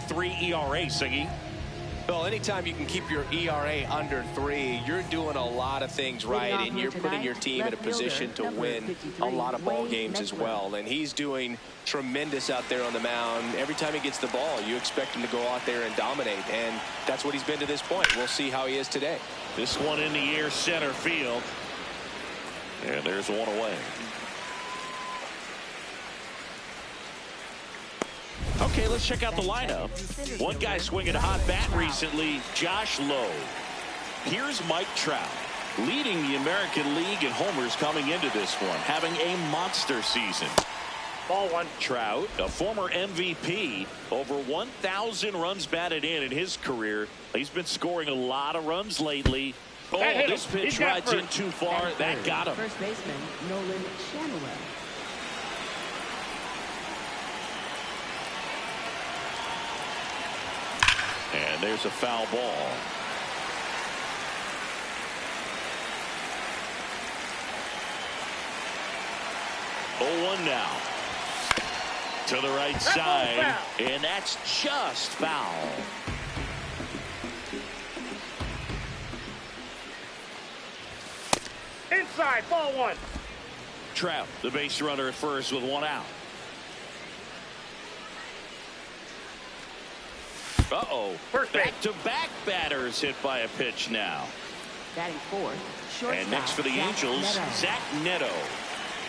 3 ERA, Siggy. Well, anytime you can keep your ERA under 3, you're doing a lot of things right, and you're putting your team in a position to win a lot of ball games as well. And he's doing tremendous out there on the mound. Every time he gets the ball, you expect him to go out there and dominate, and that's what he's been to this point. We'll see how he is today. This one in the air, center field. And there's one away. Okay, let's check out the lineup. One guy swinging a hot bat recently, Josh Lowe. Here's Mike Trout, leading the American League in homers coming into this one, having a monster season. Ball one. Trout, a former MVP, over 1,000 runs batted in his career. He's been scoring a lot of runs lately. Oh, this pitch rides in too far. That got him. First baseman, Nolan Shanaway. And there's a foul ball. Oh, 1 now. To the right side. And that's just foul. Inside, ball 1. Trout, the base runner at first with 1 out. Uh-oh. Back-to-back batters hit by a pitch now. Batting fourth, shortstop. And next for the Angels, Zach Neto.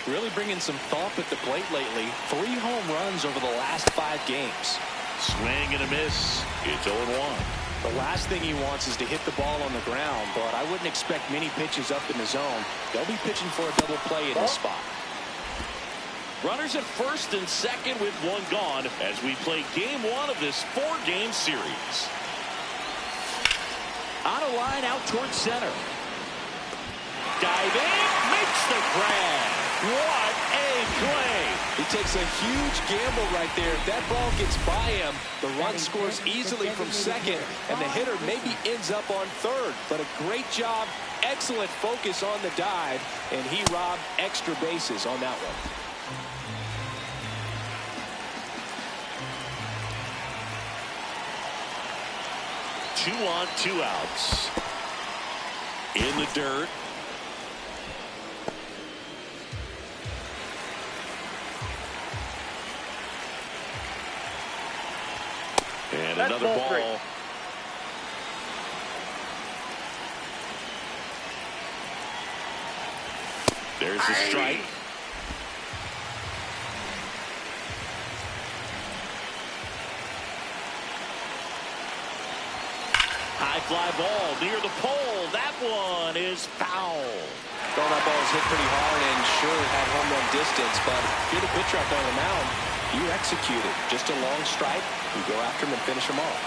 Really bringing some thump at the plate lately. 3 home runs over the last 5 games. Swing and a miss. It's 0-1. The last thing he wants is to hit the ball on the ground, but I wouldn't expect many pitches up in the zone. They'll be pitching for a double play in this spot. Runners at first and second with 1 gone as we play game 1 of this 4-game series. On a line out towards center. Diving, makes the grab. What a play. He takes a huge gamble right there. If that ball gets by him, the run scores easily from second, and the hitter maybe ends up on third. But a great job, excellent focus on the dive, and he robbed extra bases on that one. 2 on, 2 outs. In the dirt. And another ball. There's the strike. High fly ball near the pole. That one is foul. Well, that ball was hit pretty hard and sure it had home run distance, but if you're the pitcher out there on the mound, you execute it. Just a long strike. You go after him and finish him off.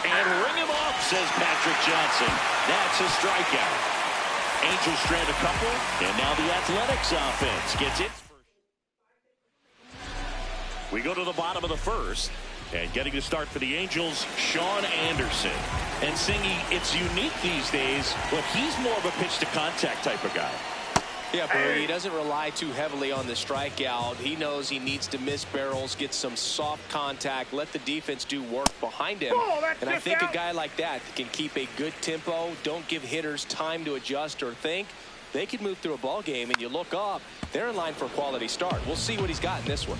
And ring him off, says Patrick Johnson. That's a strikeout. Angels strand a couple, and now the Athletics offense gets it. We go to the bottom of the first. And getting to start for the Angels, Sean Anderson. And Singy, it's unique these days, but he's more of a pitch-to-contact type of guy. Yeah, but he doesn't rely too heavily on the strikeout. He knows he needs to miss barrels, get some soft contact, let the defense do work behind him. And I think a guy like that can keep a good tempo, don't give hitters time to adjust or think. They can move through a ball game, and you look up, they're in line for a quality start. We'll see what he's got in this one.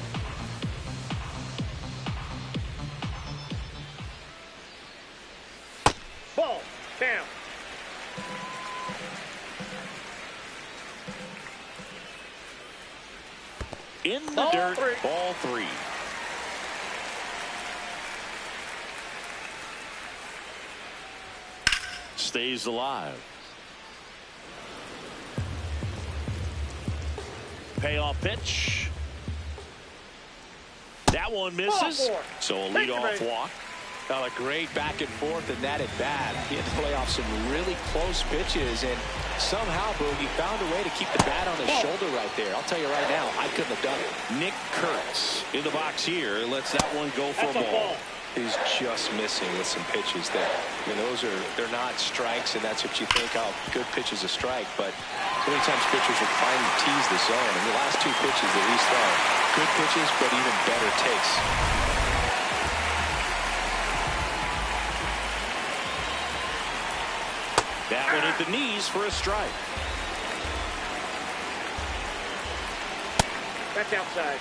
Ball down. In the dirt, ball 3. Stays alive. Payoff pitch. That one misses. So a leadoff walk. Well, a great back and forth in that at bat. He had to play off some really close pitches, and somehow Boogie found a way to keep the bat on his shoulder right there. I'll tell you right now, I couldn't have done it. Nick Kurtz in the box here lets that one go for a ball. He's just missing with some pitches there. I mean, they're not strikes, and that's what you think, oh, good pitch is a strike. But so many times pitchers will finally tease the zone. And the last 2 pitches that he's thrown, good pitches, but even better takes. that one at the knees for a strike. That's outside.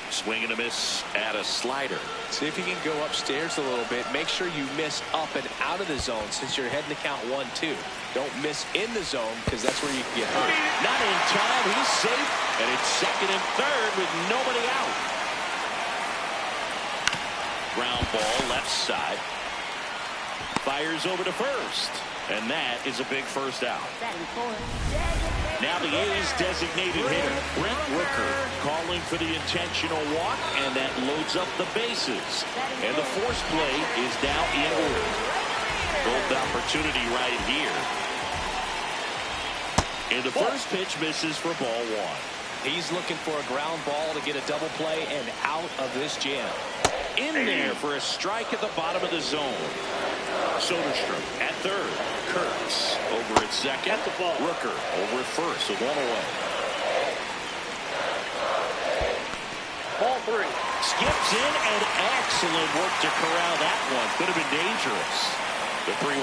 Swing and a miss at a slider. See if you can go upstairs a little bit. Make sure you miss up and out of the zone since you're heading to count 1-2. Don't miss in the zone because that's where you can get hurt. Not in time. He's safe. And it's second and third with nobody out. Ground ball left side. Fires over to first. And that is a big first out. Batting fourth. Now the A's designated hitter, Brent Rooker, calling for the intentional walk, and that loads up the bases. And the force play is now in order. Gold opportunity right here. And the first pitch misses for ball one. He's looking for a ground ball to get a double play and out of this jam. In there for a strike at the bottom of the zone. Soderstrom at third. Kurtz over at second. That's the ball. Rooker over at first, so one away. Ball three. Skips in, and excellent work to corral that one. Could have been dangerous. The 3-1.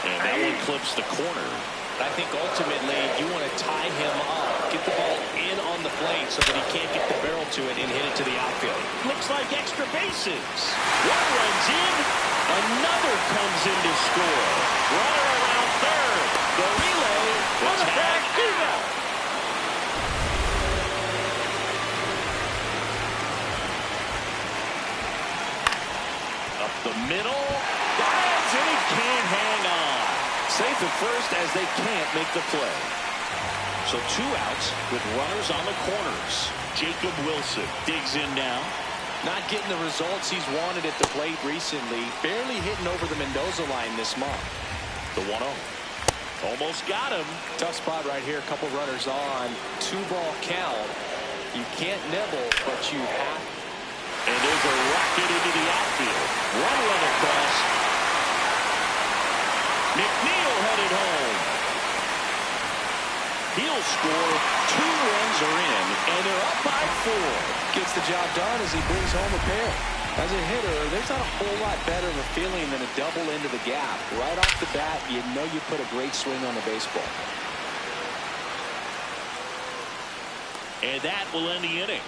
And that one clips the corner. I think ultimately you want to tie him up, get the ball in on the plate so that he can't get the barrel to it and hit it to the outfield. Looks like extra bases. One runs in, another comes in to score. Runner around third. The relay. On the back, two out. Up the middle. Dives, and he can't hang on. Safe at first as they can't make the play. So 2 outs with runners on the corners. Jacob Wilson digs in now. Not getting the results he's wanted at the plate recently. Barely hitting over the Mendoza line this month. The 1-0. Almost got him. Tough spot right here. A couple runners on. 2-ball count. You can't nibble, but you have. And there's a rocket into the outfield. One run across. McNeil headed home. He'll score. 2 runs are in, and they're up by 4. Gets the job done as he brings home a pair. As a hitter, there's not a whole lot better of a feeling than a double into the gap. Right off the bat, you know you put a great swing on the baseball. And that will end the inning.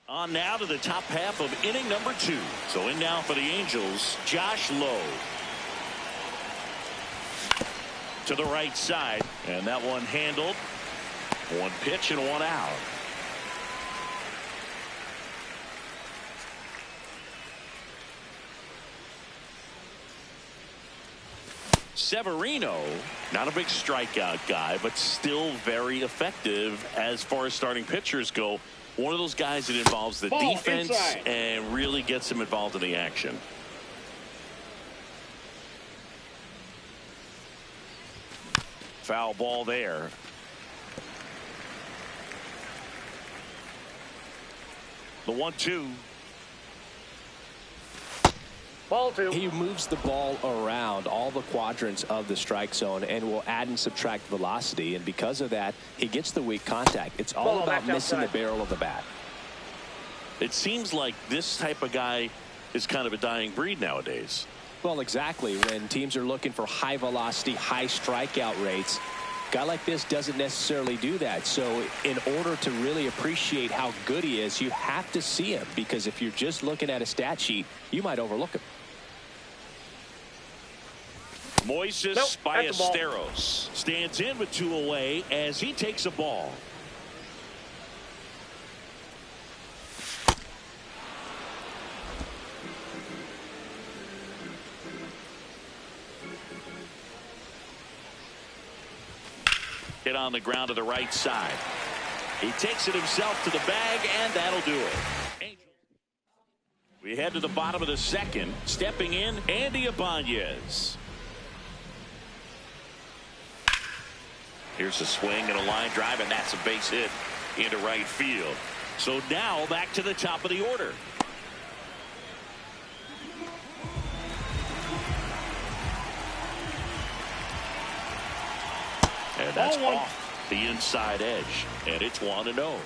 On now to the top half of inning number 2. So in now for the Angels, Josh Lowe. To the right side, and that one handled. 1 pitch and 1 out. Severino, not a big strikeout guy, but still very effective as far as starting pitchers go. One of those guys that involves the Ball defense inside. and really gets them involved in the action. Foul ball there. The 1-2. Ball 2. He moves the ball around all the quadrants of the strike zone and will add and subtract velocity. And because of that, he gets the weak contact. It's all Ball about back missing the outside. barrel of the bat. It seems like this type of guy is kind of a dying breed nowadays. Well, exactly. When teams are looking for high velocity, high strikeout rates, a guy like this doesn't necessarily do that. So in order to really appreciate how good he is, you have to see him, because if you're just looking at a stat sheet, you might overlook him. Moises Nope, that's a ball. Ballesteros stands in with 2 away as he takes a ball. Hit on the ground to the right side. He takes it himself to the bag, and that'll do it. We head to the bottom of the second. Stepping in, Andy Ibanez. Here's a swing and a line drive, and that's a base hit into right field. So now back to the top of the order. And that's Ball 1. off the inside edge, and it's 1-0.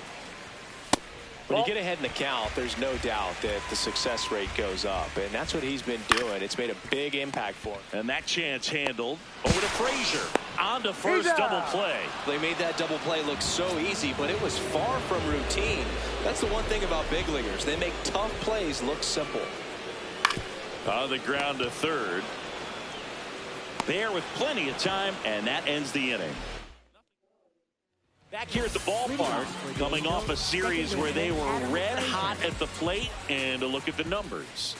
When you get ahead in the count, there's no doubt that the success rate goes up, and that's what he's been doing. It's made a big impact for him. And that chance handled over to Frazier. On to first double play. They made that double play look so easy, but it was far from routine. That's the one thing about big leaguers. They make tough plays look simple. On the ground to third. There with plenty of time, and that ends the inning. Back here at the ballpark, coming off a series where they were red hot at the plate, and a look at the numbers.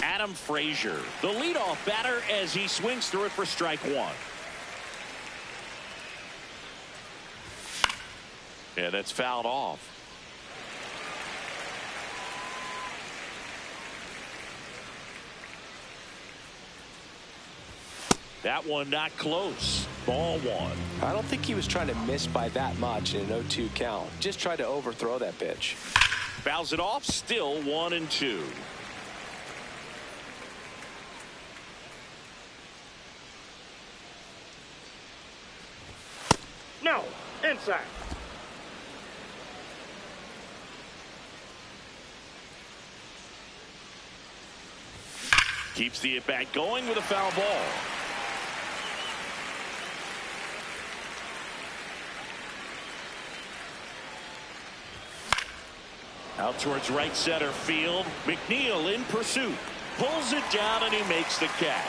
Adam Frazier, the leadoff batter, as he swings through it for strike one. Yeah, that's fouled off. That one not close. Ball one. I don't think he was trying to miss by that much in an 0-2 count. Just tried to overthrow that pitch. Fouls it off. Still 1-2. No, inside. Keeps the at-bat going with a foul ball. Out towards right center field. McNeil in pursuit. Pulls it down and he makes the catch.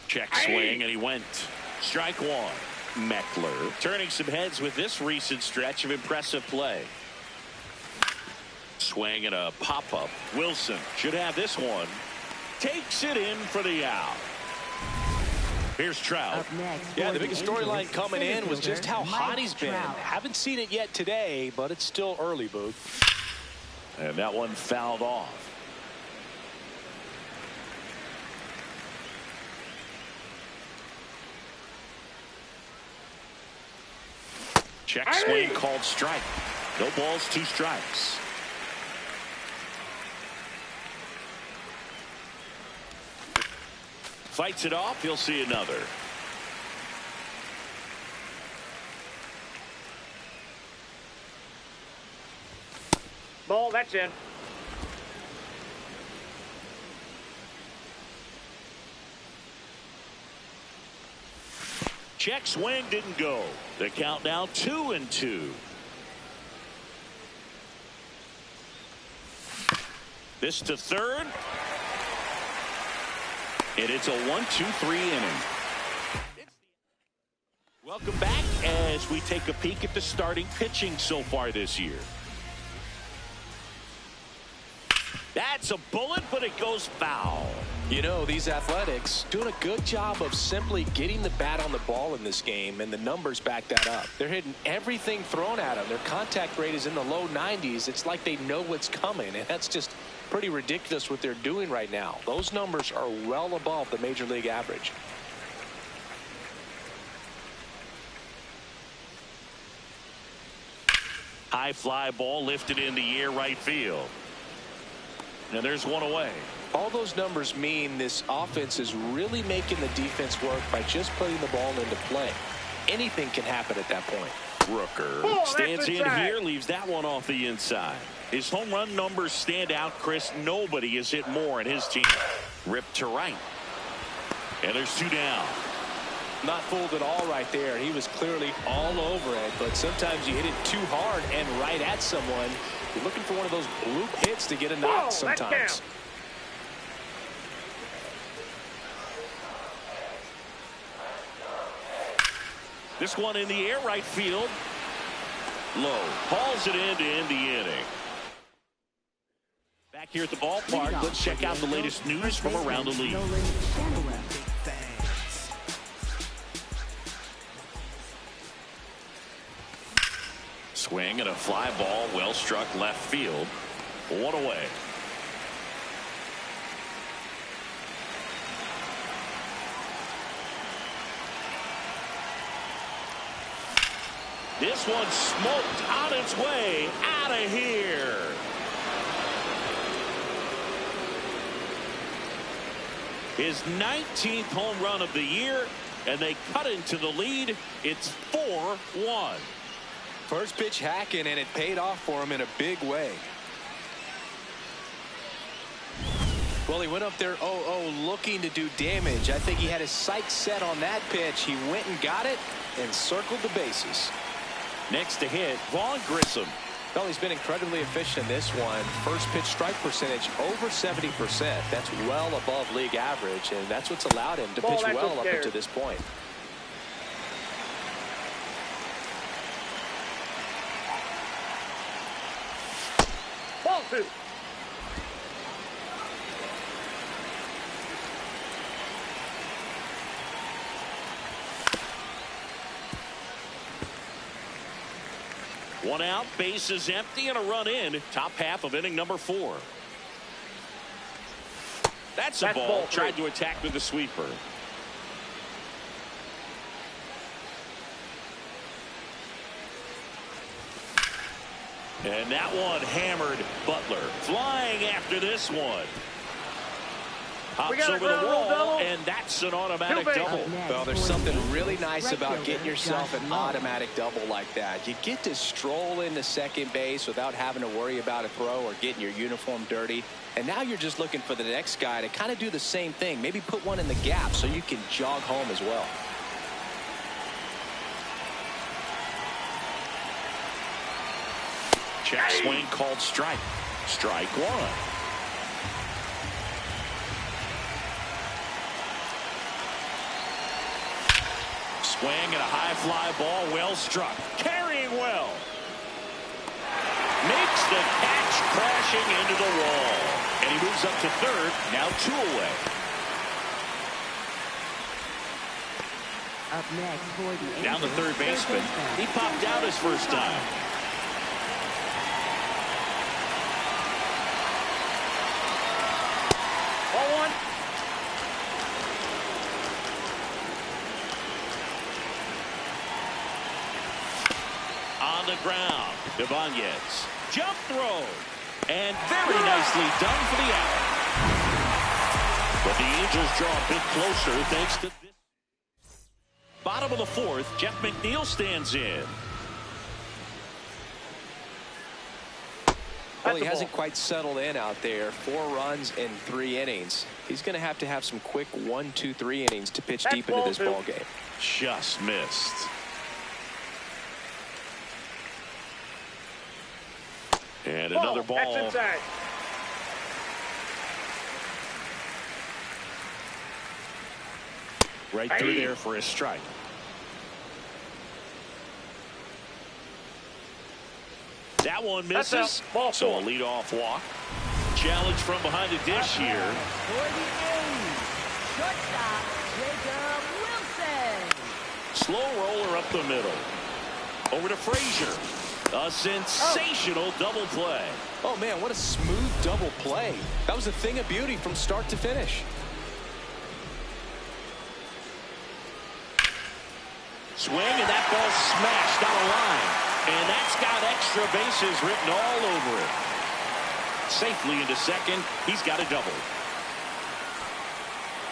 Check swing and he went. Strike one. Meckler turning some heads with this recent stretch of impressive play. Swing and a pop-up. Wilson should have this one. Takes it in for the out. Here's Trout. Yeah, the biggest storyline coming in was just how hot he's been. Haven't seen it yet today, but it's still early, Boog. And that one fouled off. Check swing called strike. No balls, 2 strikes. Fights it off. He'll see another. Ball, that's in. Check swing didn't go. The count now 2-2. This to third. And it's a 1-2-3 inning. Welcome back as we take a peek at the starting pitching so far this year. That's a bullet, but it goes foul. You know, these Athletics doing a good job of simply getting the bat on the ball in this game, and the numbers back that up. They're hitting everything thrown at them. Their contact rate is in the low 90s. It's like they know what's coming, and that's just pretty ridiculous what they're doing right now. Those numbers are well above the major league average. High fly ball lifted in the air right field. And there's one away. All those numbers mean this offense is really making the defense work by just putting the ball into play. Anything can happen at that point. Rooker stands in here, leaves that one off the inside. His home run numbers stand out, Chris. Nobody has hit more in his team. Ripped to right. And there's 2 down. Not fooled at all right there. He was clearly all over it, but sometimes you hit it too hard and right at someone. You're looking for one of those bloop hits to get a knock sometimes. This one in the air right field. Low. Hauls it in to end the inning. Back here at the ballpark, let's check out the latest news from around the league. Swing and a fly ball well struck left field. 1 away. This one smoked on its way out of here. His 19th home run of the year, and they cut into the lead. It's 4-1. First pitch hacking, and it paid off for him in a big way. Well, he went up there 0-0 looking to do damage. I think he had his sights set on that pitch. He went and got it and circled the bases. Next to hit, Vaughn Grissom. Well, he's been incredibly efficient in this one. First pitch strike percentage over 70%. That's well above league average, and that's what's allowed him to pitch well up until this point. Ball 2. One out, base is empty, and a run in. Top half of inning number 4. That's a ball. Tried to attack with the sweeper. And that one hammered Butler. Flying after this one. Hops over the wall, and that's an automatic double. Well, there's something really nice about getting yourself an automatic double like that. You get to stroll into second base without having to worry about a throw or getting your uniform dirty. And now you're just looking for the next guy to kind of do the same thing. Maybe put one in the gap so you can jog home as well. Check swing called strike. Strike 1. Swing and a high fly ball, well struck. Carrying well. Makes the catch, crashing into the wall. And he moves up to third, now 2 away. Up next for the down the third baseman. He popped out his first time. Ball 1. On the ground, Ibanez. Jump throw. And very nicely done for the out. But the Angels draw a bit closer thanks to this. Bottom of the 4th, Jeff McNeil stands in. Well, he hasn't quite settled in out there. 4 runs in 3 innings. He's going to have some quick 1, 2, 3 innings to pitch deep into this ball game. Just missed. And another ball. That's inside. Right through there for a strike. That one misses. So a leadoff walk. Challenge from behind the dish here. For the A's, shortstop Jacob Wilson. Slow roller up the middle. Over to Frazier. A sensational double play. Oh, man, what a smooth double play. That was a thing of beauty from start to finish. Swing, and that ball smashed down the line. And that's got extra bases written all over it. Safely into second. He's got a double.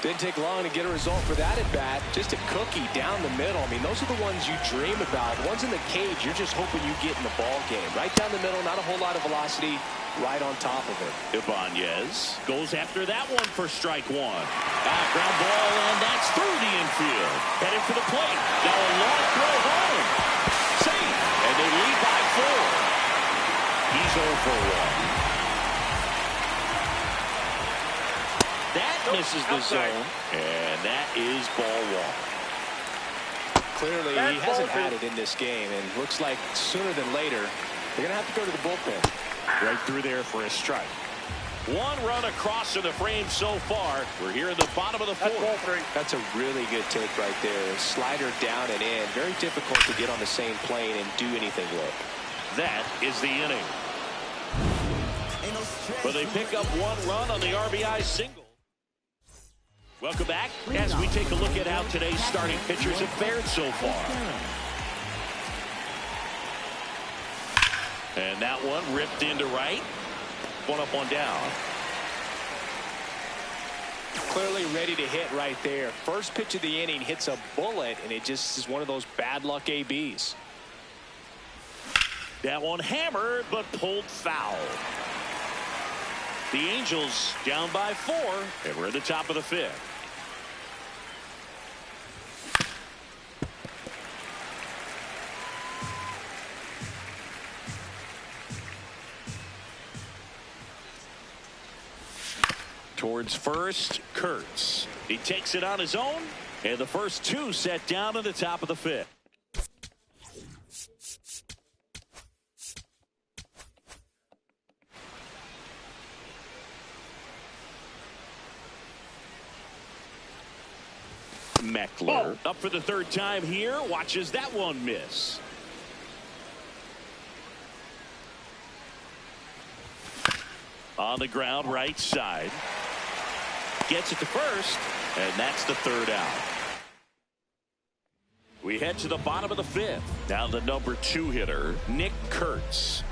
Didn't take long to get a result for that at bat. Just a cookie down the middle. I mean, those are the ones you dream about. The ones in the cage, you're just hoping you get in the ball game. Right down the middle, not a whole lot of velocity, right on top of it. Ibanez goes after that one for strike 1. Ground ball, and that's through the infield. Headed for the plate. Now a long throw home. Safe. And they lead by 4. He's 0 for 1. That misses the zone, and that is ball 1. Clearly, he hasn't had it in this game, and looks like sooner than later, they're going to have to go to the bullpen. Right through there for a strike. 1 run across in the frame so far. We're here in the bottom of the 4th. That's a really good take right there. Slider down and in. Very difficult to get on the same plane and do anything with. That is the inning. But they pick up 1 run on the RBI single. Welcome back as we take a look at how today's starting pitchers have fared so far. And that one ripped into right. One up, one down. Clearly ready to hit right there. First pitch of the inning hits a bullet, and it just is one of those bad luck ABs. That one hammered, but pulled foul. The Angels down by 4, and we're at the top of the 5th. Towards first, Kurtz. He takes it on his own, and the first 2 set down at the top of the 5th. Meckler up for the 3rd time here. Watches that one miss. On the ground, right side. Gets it to first, and that's the 3rd out. We head to the bottom of the 5th. Now the number 2 hitter, Nick Kurtz.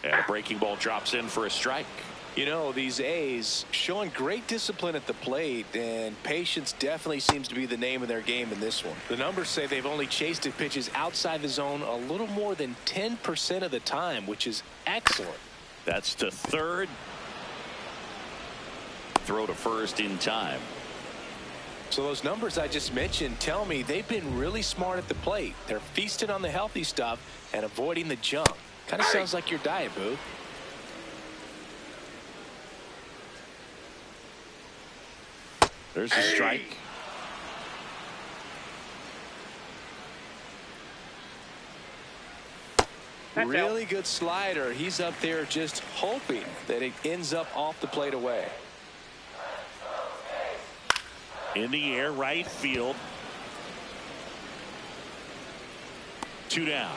And a breaking ball drops in for a strike. You know, these A's showing great discipline at the plate, and patience definitely seems to be the name of their game in this one. The numbers say they've only chased at pitches outside the zone a little more than 10% of the time, which is excellent. That's to 3rd. Throw to 1st in time. So those numbers I just mentioned tell me they've been really smart at the plate. They're feasting on the healthy stuff and avoiding the junk. Kind of sounds like your diet, Boo. There's a strike. Really good slider. He's up there just hoping that it ends up off the plate away. In the air, right field. 2 down.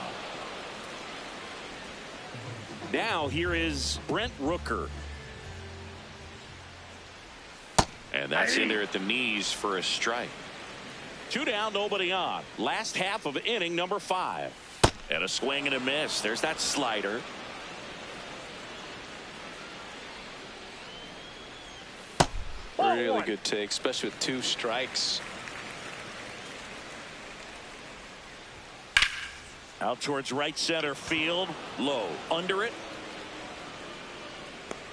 Now here is Brent Rooker. And that's in there at the knees for a strike. 2 down, nobody on. Last half of inning number 5. And a swing and a miss. There's that slider. Really good take, especially with 2 strikes. Out towards right center field. Low. Under it.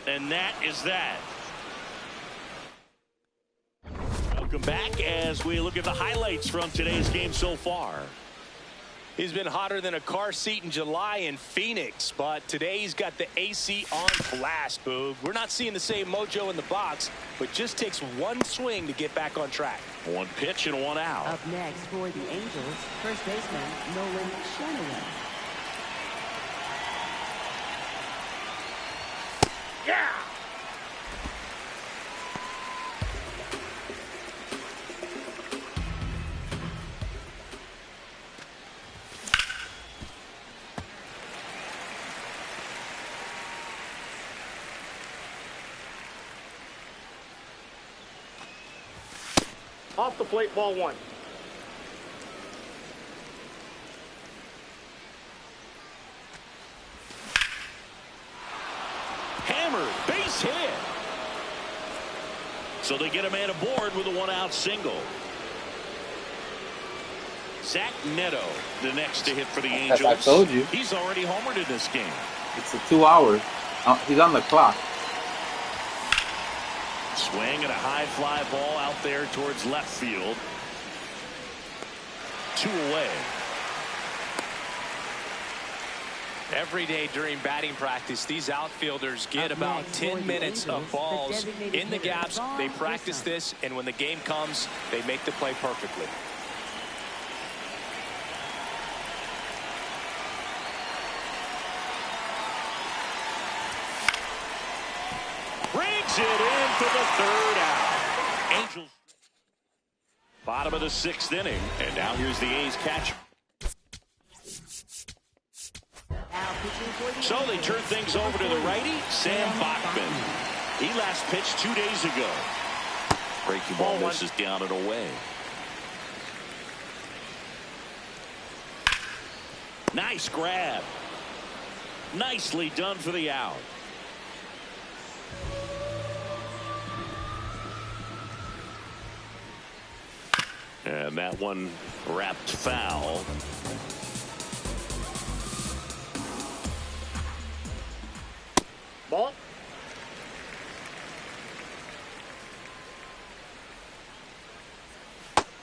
And that is that. Welcome back as we look at the highlights from today's game so far. He's been hotter than a car seat in July in Phoenix, but today he's got the AC on blast, Boog. We're not seeing the same mojo in the box, but just takes one swing to get back on track. 1 pitch and 1 out. Up next for the Angels, first baseman Nolan Shanaway. Yeah! Off the plate, ball 1. Hammered, base hit. So they get a man aboard with a 1-out single. Zach Neto, the next to hit for the Angels. As I told you. He's already homered in this game. It's a 2 hours. He's on the clock. Swing and a high fly ball out there towards left field. 2 away. Every day during batting practice, these outfielders get about 10 minutes of balls in the gaps. They practice this, and when the game comes, they make the play perfectly. Brings it in for the 3rd out. Angels. Bottom of the 6th inning. And now here's the A's catcher. So they turn things over to the righty, Sam Bachman. He last pitched 2 days ago. Breaking ball misses down and away. Nice grab. Nicely done for the out. And that one wrapped foul. Ball.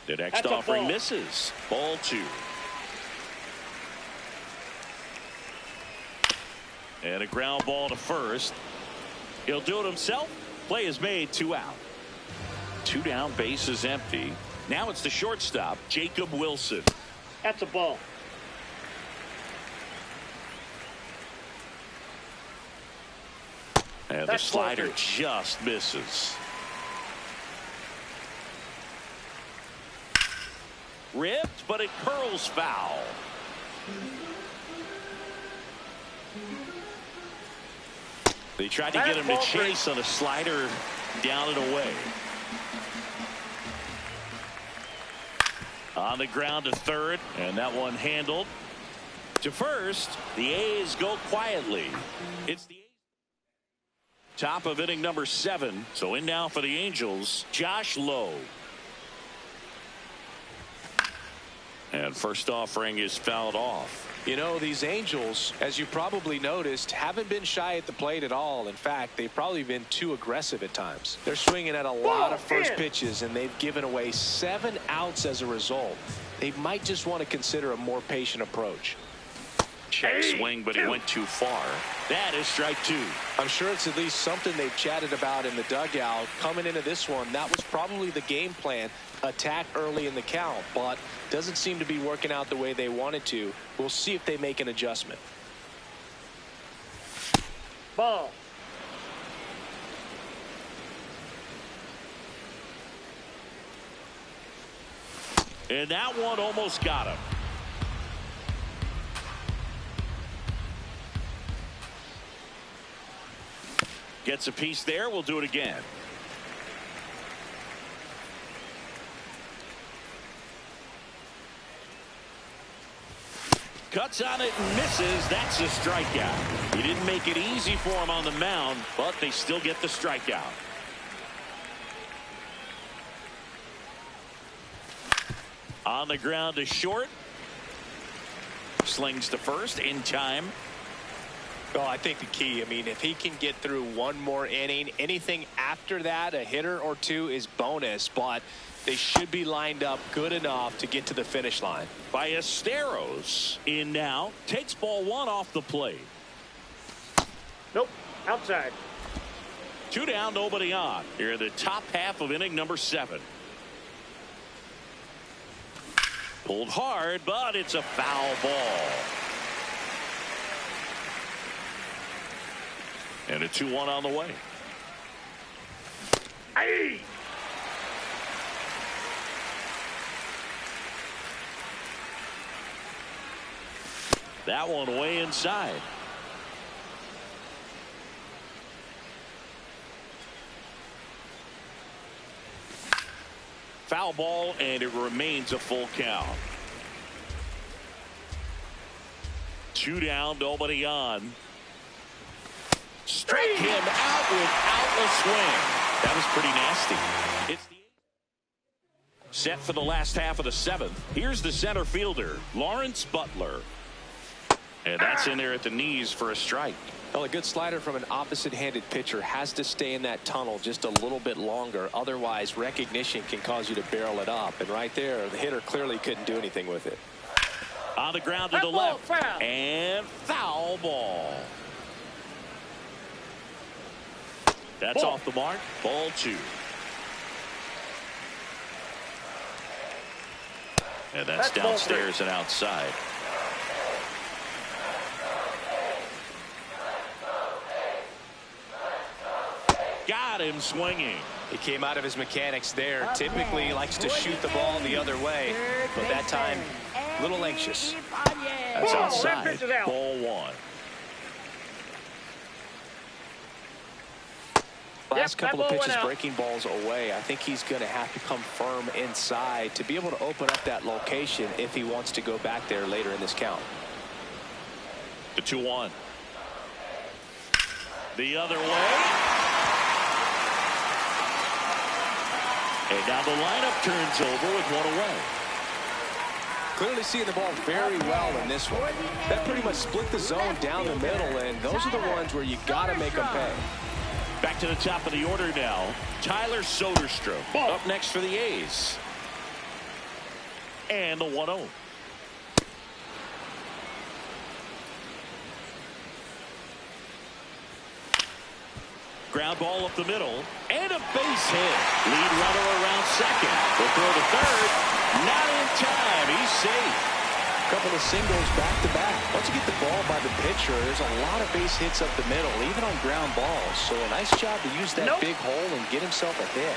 The next That's a offering ball. misses. Ball 2. And a ground ball to first. He'll do it himself. Play is made. 2 out. 2 down, base is empty. Now it's the shortstop, Jacob Wilson. That's a ball. And That's the slider ball 2. just misses. Ripped, but it curls foul. They tried to get him to chase on a slider down and away. On the ground to third, and that one handled. To first, the A's go quietly. It's the top of inning number 7. So in now for the Angels, Josh Lowe. And first offering is fouled off. You know, these Angels, as you probably noticed, haven't been shy at the plate at all. In fact, they've probably been too aggressive at times. They're swinging at a lot of first pitches, and they've given away 7 outs as a result. They might just want to consider a more patient approach. Check swing, but he went too far. That is strike 2. I'm sure it's at least something they've chatted about in the dugout. Coming into this one, that was probably the game plan. Attack early in the count, but doesn't seem to be working out the way they wanted to. We'll see if they make an adjustment. Ball. And that one almost got him. Gets a piece there. We'll do it again. Cuts on it and misses. That's a strikeout. He didn't make it easy for him on the mound, but they still get the strikeout. On the ground to short. Slings to first in time. Well, I think the key, I mean, if he can get through one more inning, anything after that, a hitter or two is bonus, but they should be lined up good enough to get to the finish line. Ballesteros in now. Takes ball 1 off the plate. Nope. Outside. 2 down, nobody on. Here in the top half of inning number 7. Pulled hard, but it's a foul ball. And a 2-1 on the way. Hey! That one way inside. Foul ball, and it remains a full count. 2 down, nobody on. Strike him out without a swing. That was pretty nasty. It's set for the last half of the 7th. Here's the center fielder, Lawrence Butler. And that's in there at the knees for a strike. Well, a good slider from an opposite-handed pitcher has to stay in that tunnel just a little bit longer. Otherwise, recognition can cause you to barrel it up. And right there, the hitter clearly couldn't do anything with it. On the ground to the left. And foul ball. That's off the mark. Ball 2. And that's downstairs and outside. Got him swinging. He came out of his mechanics there. Typically he likes to shoot the ball the other way, but that time a little anxious. That's outside. Ball 1. Last couple of pitches breaking balls away. I think he's going to have to come firm inside to be able to open up that location if he wants to go back there later in this count. The 2-1. The other way. And now the lineup turns over with one away. Clearly seeing the ball very well in this one. That pretty much split the zone down the middle, and those are the ones where you got to make them pay. Back to the top of the order now. Tyler Soderstrom up next for the A's. And the 1-0. Ground ball up the middle. And a base hit. Lead runner around second. The throw to third. Not in time. He's safe. Couple of singles back-to-back. Once you get the ball by the pitcher, there's a lot of base hits up the middle, even on ground balls. So a nice job to use that big hole and get himself a hit.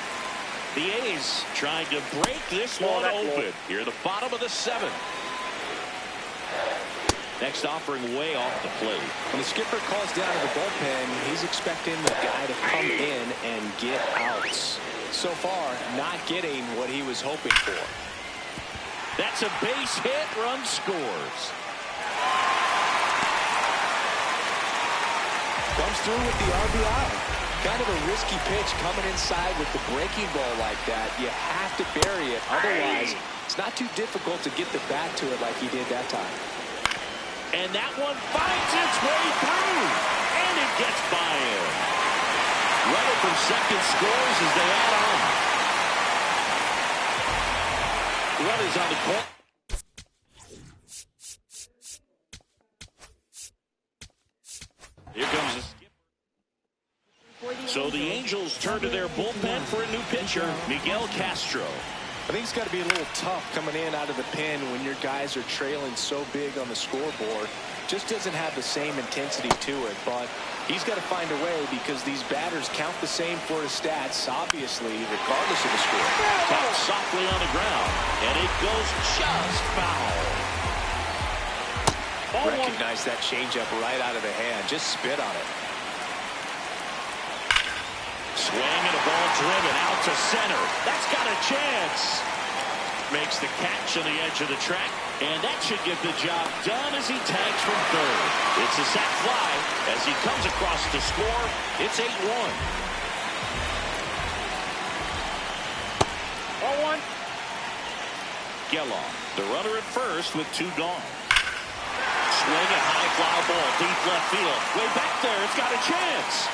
The A's trying to break this one open. Here at the bottom of the 7th. Next offering way off the plate. When the skipper calls down to the bullpen, he's expecting the guy to come in and get outs. So far, not getting what he was hoping for. That's a base hit. Run scores. Comes through with the RBI. Kind of a risky pitch coming inside with the breaking ball like that. You have to bury it. Otherwise, it's not too difficult to get the bat to it like he did that time. And that one finds its way through. And it gets by him. Runner from second scores as they add on. Runners on the court. Here comes the skipper. So the Angels turn to their bullpen for a new pitcher, Miguel Castro. I think it's got to be a little tough coming in out of the pen when your guys are trailing so big on the scoreboard. Just doesn't have the same intensity to it, but he's got to find a way because these batters count the same for his stats, obviously, regardless of the score. Tapped softly on the ground, and it goes just foul. Recognize that changeup right out of the hand. Just spit on it. Swing and a ball driven out to center. That's got a chance. Makes the catch on the edge of the track, and that should get the job done as he tags from third. It's a sac fly as he comes across to score. It's 8-1. 0-1. Geloff, the runner at first with 2 gone. Swing a high fly ball deep left field. Way back there, it's got a chance.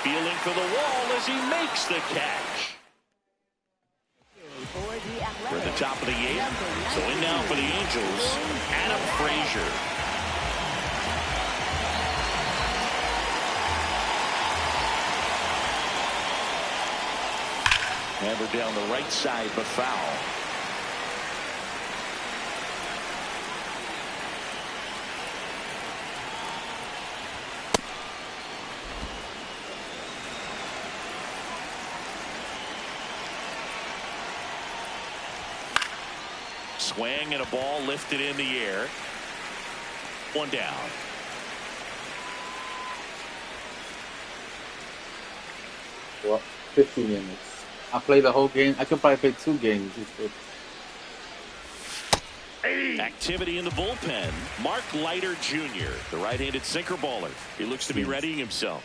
Feeling for the wall as he makes the catch. We're at the top of the 8th. So in now for the Angels, Adam Frazier. Hammered down the right side, but foul. Swing and a ball lifted in the air. 1 down. What? 50 minutes. I played the whole game. I could probably play 2 games. Activity in the bullpen. Mark Leiter Jr., the right-handed sinker baller. He looks to be readying himself.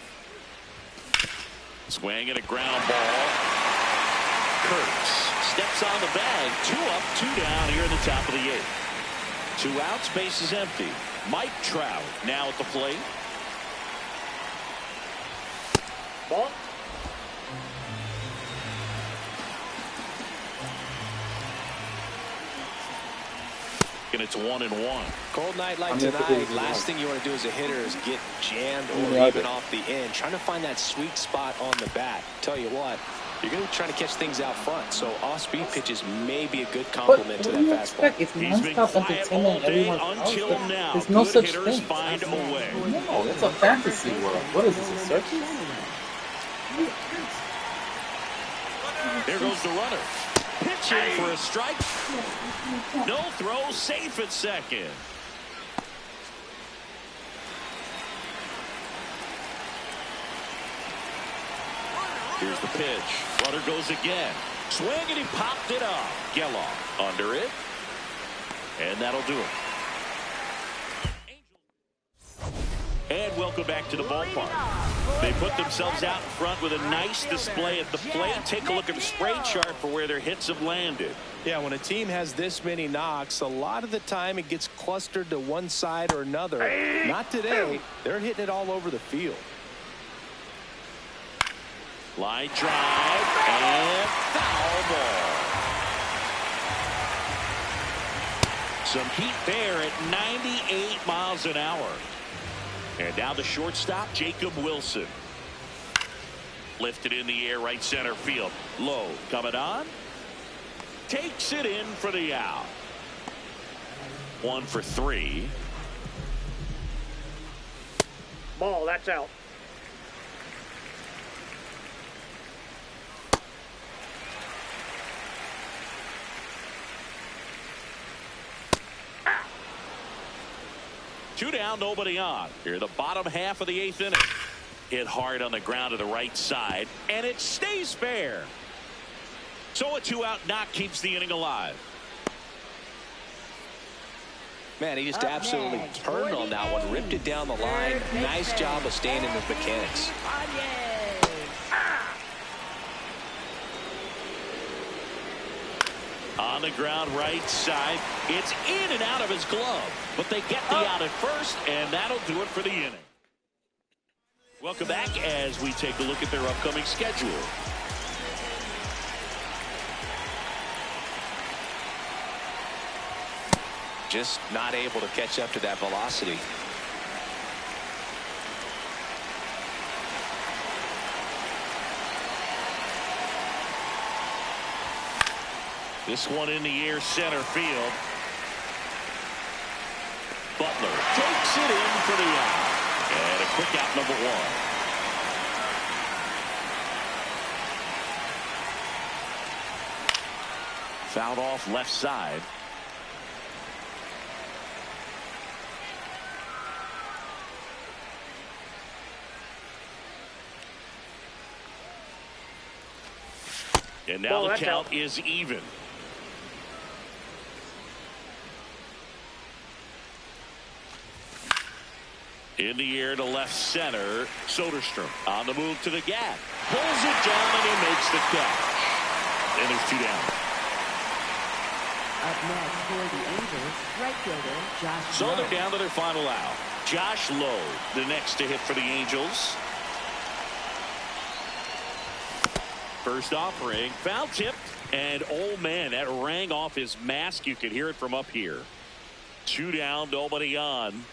Swing and a ground ball. Kurtz steps on the bag. 2 up, 2 down here in the top of the 8th. 2 outs, base is empty. Mike Trout now at the plate. Ball. And it's 1-1. Cold night like tonight, last thing you want to do as a hitter is get jammed or even off the end. Trying to find that sweet spot on the bat. Tell you what, you're going to be trying to catch things out front, so off-speed pitches may be a good complement to that fastball. It's non-stop entertainment everyone else. There's no such thing. Find a way. No, it's a fantasy world. What is this, a circus? There goes the runner. Pitching for a strike. No throw, safe at second. Here's the pitch. Runner goes again. Swing and he popped it up. Geloff under it. And that'll do it. And and welcome back to the ballpark. They put themselves out in front with a nice display at the plate. Take a look at the spray chart for where their hits have landed. Yeah, when a team has this many knocks, a lot of the time it gets clustered to one side or another. Not today. They're hitting it all over the field. Line drive and foul ball. Some heat there at 98 miles an hour. And now the shortstop, Jacob Wilson. Lifted in the air, right center field. Low coming on. Takes it in for the out. 1 for 3. Ball, that's out. Two down, nobody on. Here, the bottom half of the 8th inning. Hit hard on the ground to the right side, and it stays fair. So a 2-out knock keeps the inning alive. Man, he just absolutely turned on that one, ripped it down the line. Nice job of staying in his mechanics. On the ground, right side. It's in and out of his glove. But they get the out at first, and that'll do it for the inning. Welcome back as we take a look at their upcoming schedule. Just not able to catch up to that velocity. This one in the air, center field. Butler takes it in for the out. And a quick out, number 1. Fouled off left side. And now the count is even. In the air to left center. Soderstrom on the move to the gap. Pulls it down and he makes the catch. And there's 2 down. Up next for the Angels, right fielder Josh So Lowe. they're down to their final out. Josh Lowe, the next to hit for the Angels. First offering, foul tipped, and oh man, that rang off his mask. You could hear it from up here. 2 down, nobody on.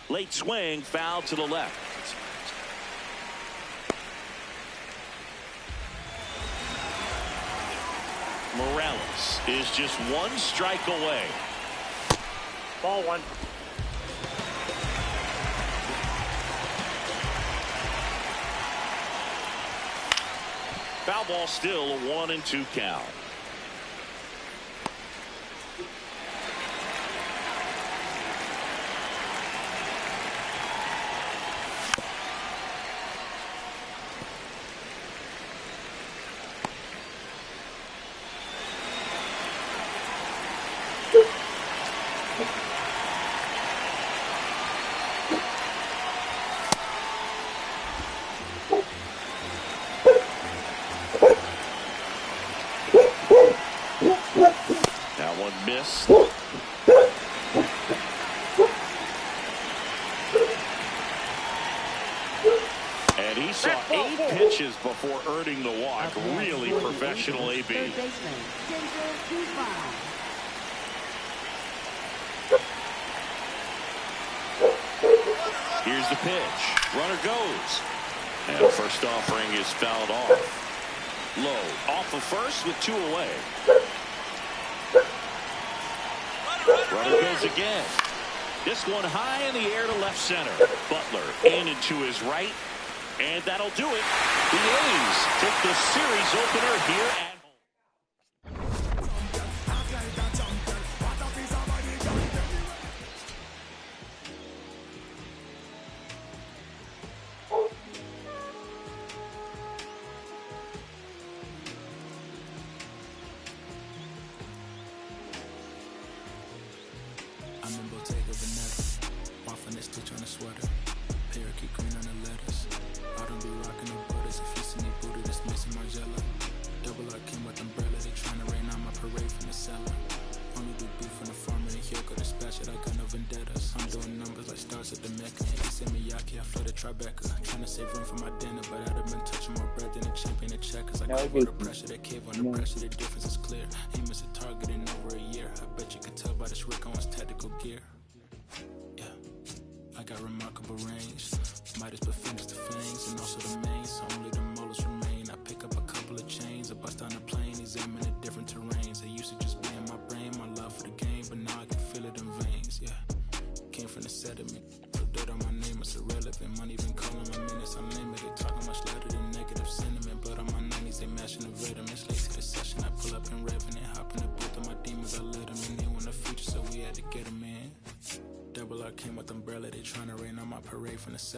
Late swing, foul to the left. Morales is just 1 strike away. Ball 1. Foul ball still, a 1-2 count. Missed. And he saw 8 pitches before earning the walk. Really professional AB. Third baseman, Here's the pitch. Runner goes. And first offering is fouled off. Low off of first with 2 away. Runner goes again. This one high in the air to left center. Butler in and to his right. And that'll do it. The A's take the series opener here at finna stitch on a sweater. Parakeet green on the lettuce. I don't be rocking no butters. If you see me booted, it's missing Margiela. Double R came with umbrella. They tryna rain on my parade from the cellar. Only do beef from the farmer and he'll go dispatch it. I got no vendettas. I'm doing numbers like stars at the Mecca. He said Miyake, I flooded Tribeca. Trying to save room for my dinner, but I'd have been touching more bread than a champion of checkers. I crave on the pressure, that cave on the pressure. The difference is clear. Aim is a target in over a year. I bet you can tell by this Rick Owens tactical gear. Yeah, I got remarkable range. Midas but finish the fangs and also the mains. So only the molars remain. I pick up a couple of chains. I bust down the plane, examine the different terrains. I used to just be in my brain, my love for the game, but now I can feel it in veins. Yeah, came from the sediment. Put dirt on my name, it's irrelevant. Money even calling my minutes unlimited. Talking much louder than negative sentiment. Blood on my 90s, they matching the rhythm. It's late to the session. I pull up in revenant. Hop in the booth of my demons, I let them in. They want the future, so we had to get them in. Double R came with umbrella. They trying to rain on my parade from the